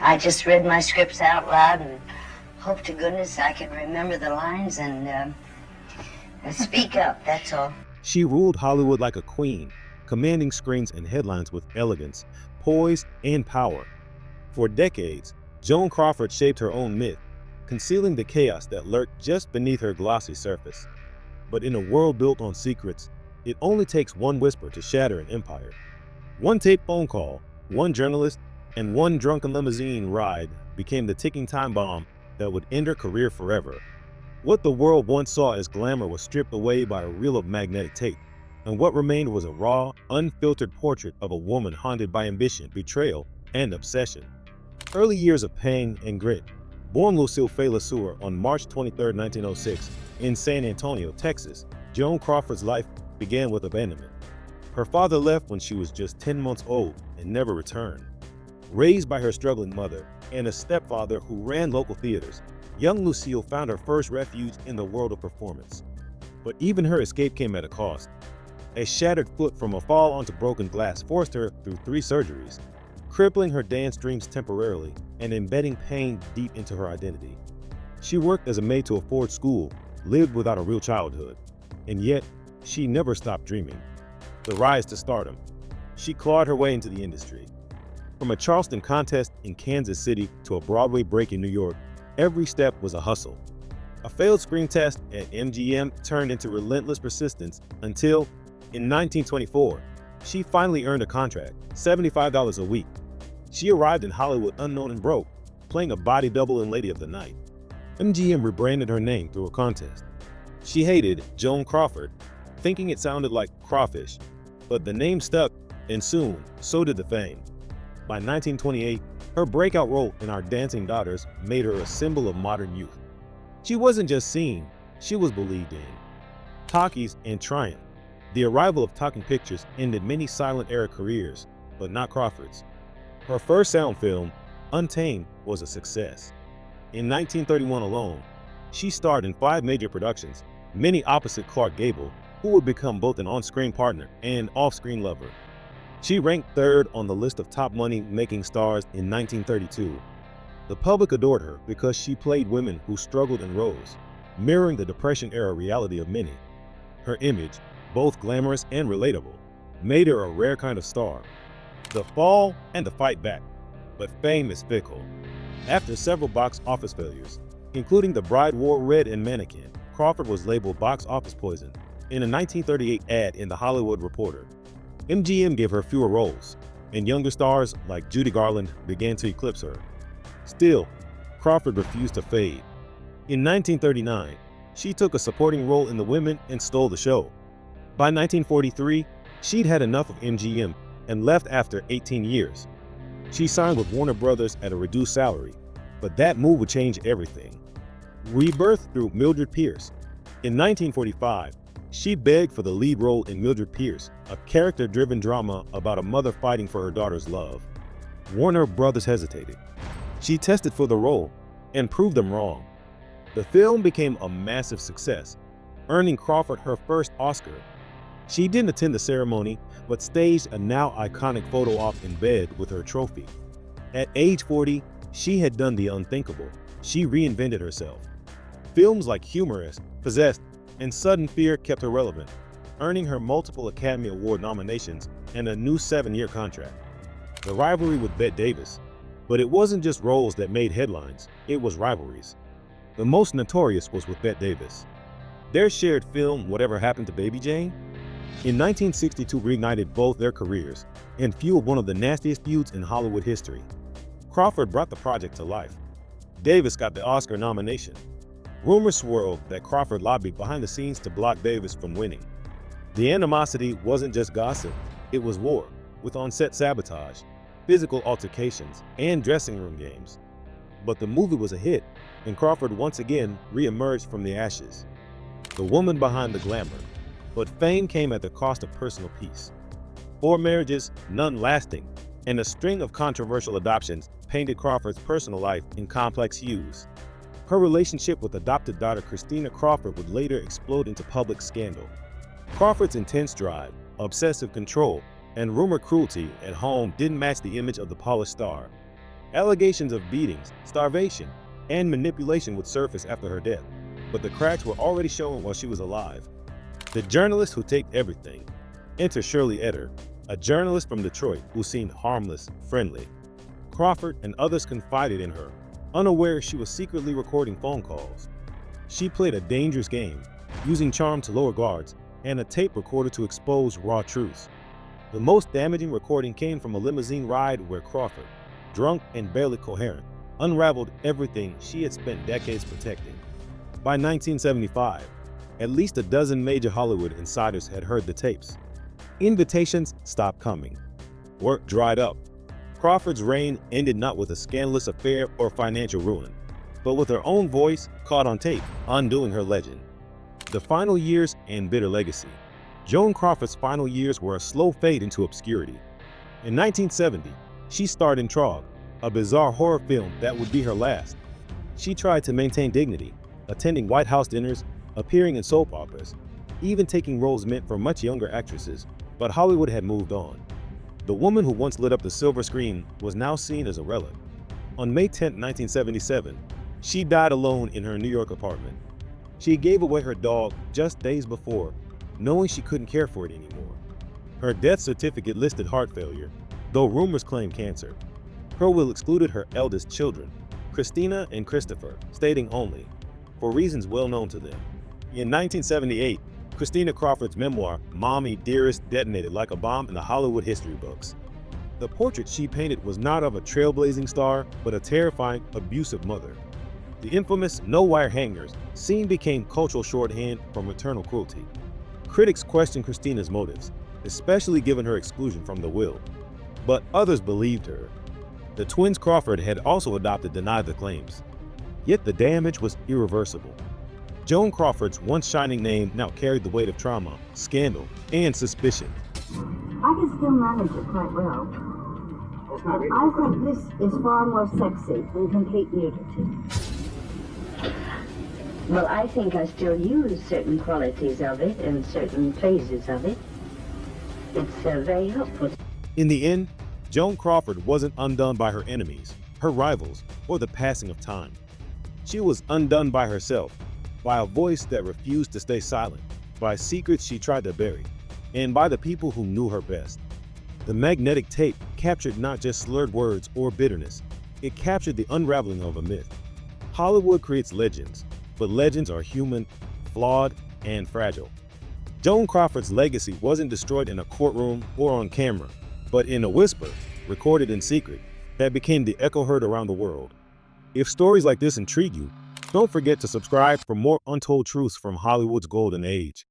I just read my scripts out loud and hope to goodness I can remember the lines and speak up, that's all. She ruled Hollywood like a queen, commanding screens and headlines with elegance, poise, and power. For decades, Joan Crawford shaped her own myth, concealing the chaos that lurked just beneath her glossy surface. But in a world built on secrets, it only takes one whisper to shatter an empire. One taped phone call, one journalist, and one drunken limousine ride became the ticking time bomb that would end her career forever. What the world once saw as glamour was stripped away by a reel of magnetic tape, and what remained was a raw, unfiltered portrait of a woman haunted by ambition, betrayal, and obsession. Early years of pain and grit. Born Lucille Fay LeSueur on March 23, 1906, in San Antonio, Texas, Joan Crawford's life began with abandonment. Her father left when she was just 10 months old and never returned. Raised by her struggling mother and a stepfather who ran local theaters, young Lucille found her first refuge in the world of performance. But even her escape came at a cost. A shattered foot from a fall onto broken glass forced her through 3 surgeries, crippling her dance dreams temporarily and embedding pain deep into her identity. She worked as a maid to afford school, lived without a real childhood, and yet she never stopped dreaming. The rise to stardom. She clawed her way into the industry. From a Charleston contest in Kansas City to a Broadway break in New York, every step was a hustle. A failed screen test at MGM turned into relentless persistence until, in 1924, she finally earned a contract, $75 a week. She arrived in Hollywood unknown and broke, playing a body double in Lady of the Night. MGM rebranded her name through a contest. She hated Joan Crawford, thinking it sounded like crawfish, but the name stuck, and soon, so did the fame. By 1928, her breakout role in Our Dancing Daughters made her a symbol of modern youth. She wasn't just seen, she was believed in. Talkies and Triumph. The arrival of talking pictures ended many silent-era careers, but not Crawford's. Her first sound film, Untamed, was a success. In 1931 alone, she starred in 5 major productions, many opposite Clark Gable, who would become both an on-screen partner and off-screen lover. She ranked 3rd on the list of top money-making stars in 1932. The public adored her because she played women who struggled and rose, mirroring the Depression-era reality of many. Her image, both glamorous and relatable, made her a rare kind of star. The fall and the fight back. But fame is fickle. After several box office failures, including The Bride Wore Red and Mannequin, Crawford was labeled box office poison in a 1938 ad in The Hollywood Reporter. MGM gave her fewer roles, and younger stars like Judy Garland began to eclipse her. Still, Crawford refused to fade. In 1939, she took a supporting role in The Women and stole the show. By 1943, she'd had enough of MGM and left after 18 years. She signed with Warner Brothers at a reduced salary, but that move would change everything. Rebirth through Mildred Pierce. In 1945, she begged for the lead role in Mildred Pierce, a character-driven drama about a mother fighting for her daughter's love. Warner Brothers hesitated. She tested for the role and proved them wrong. The film became a massive success, earning Crawford her first Oscar. She didn't attend the ceremony, but staged a now iconic photo op in bed with her trophy. At age 40, she had done the unthinkable. She reinvented herself. Films like Humorous, Possessed, and Sudden Fear kept her relevant, earning her multiple Academy Award nominations and a new 7-year contract. The rivalry with Bette Davis. But it wasn't just roles that made headlines, it was rivalries. The most notorious was with Bette Davis. Their shared film, Whatever Happened to Baby Jane, in 1962 reignited both their careers and fueled one of the nastiest feuds in Hollywood history. Crawford brought the project to life. Davis got the Oscar nomination. Rumors swirled that Crawford lobbied behind the scenes to block Davis from winning. The animosity wasn't just gossip, it was war, with on-set sabotage, physical altercations, and dressing room games. But the movie was a hit, and Crawford once again re-emerged from the ashes. The woman behind the glamour. But fame came at the cost of personal peace. 4 marriages, none lasting, and a string of controversial adoptions painted Crawford's personal life in complex hues. Her relationship with adopted daughter Christina Crawford would later explode into public scandal. Crawford's intense drive, obsessive control, and rumored cruelty at home didn't match the image of the polished star. Allegations of beatings, starvation, and manipulation would surface after her death, but the cracks were already showing while she was alive. The journalist who taped everything. Enter Shirley Etter, a journalist from Detroit who seemed harmless, friendly. Crawford and others confided in her, unaware she was secretly recording phone calls. She played a dangerous game, using charm to lower guards and a tape recorder to expose raw truths. The most damaging recording came from a limousine ride where Crawford, drunk and barely coherent, unraveled everything she had spent decades protecting. By 1975, at least a dozen major Hollywood insiders had heard the tapes. Invitations stopped coming. Work dried up. Crawford's reign ended not with a scandalous affair or financial ruin, but with her own voice caught on tape, undoing her legend. The final years and bitter legacy. Joan Crawford's final years were a slow fade into obscurity. In 1970, she starred in Trog, a bizarre horror film that would be her last. She tried to maintain dignity, attending White House dinners, appearing in soap operas, even taking roles meant for much younger actresses, but Hollywood had moved on. The woman who once lit up the silver screen was now seen as a relic. On May 10, 1977, she died alone in her New York apartment. She gave away her dog just days before, knowing she couldn't care for it anymore. Her death certificate listed heart failure, though rumors claimed cancer. Her will excluded her eldest children, Christina and Christopher, stating only, for reasons well known to them. In 1978, Christina Crawford's memoir, Mommy Dearest, detonated like a bomb in the Hollywood history books. The portrait she painted was not of a trailblazing star, but a terrifying, abusive mother. The infamous no-wire hangers scene became cultural shorthand for maternal cruelty. Critics questioned Christina's motives, especially given her exclusion from the will. But others believed her. The twins Crawford had also adopted denied the claims. Yet the damage was irreversible. Joan Crawford's once shining name now carried the weight of trauma, scandal, and suspicion. I can still manage it quite well. I think this is far more sexy than complete nudity. Well, I think I still use certain qualities of it and certain phases of it. It's very helpful. In the end, Joan Crawford wasn't undone by her enemies, her rivals, or the passing of time. She was undone by herself, by a voice that refused to stay silent, by secrets she tried to bury, and by the people who knew her best. The magnetic tape captured not just slurred words or bitterness, it captured the unraveling of a myth. Hollywood creates legends, but legends are human, flawed, and fragile. Joan Crawford's legacy wasn't destroyed in a courtroom or on camera, but in a whisper, recorded in secret, that became the echo heard around the world. If stories like this intrigue you, don't forget to subscribe for more untold truths from Hollywood's golden age.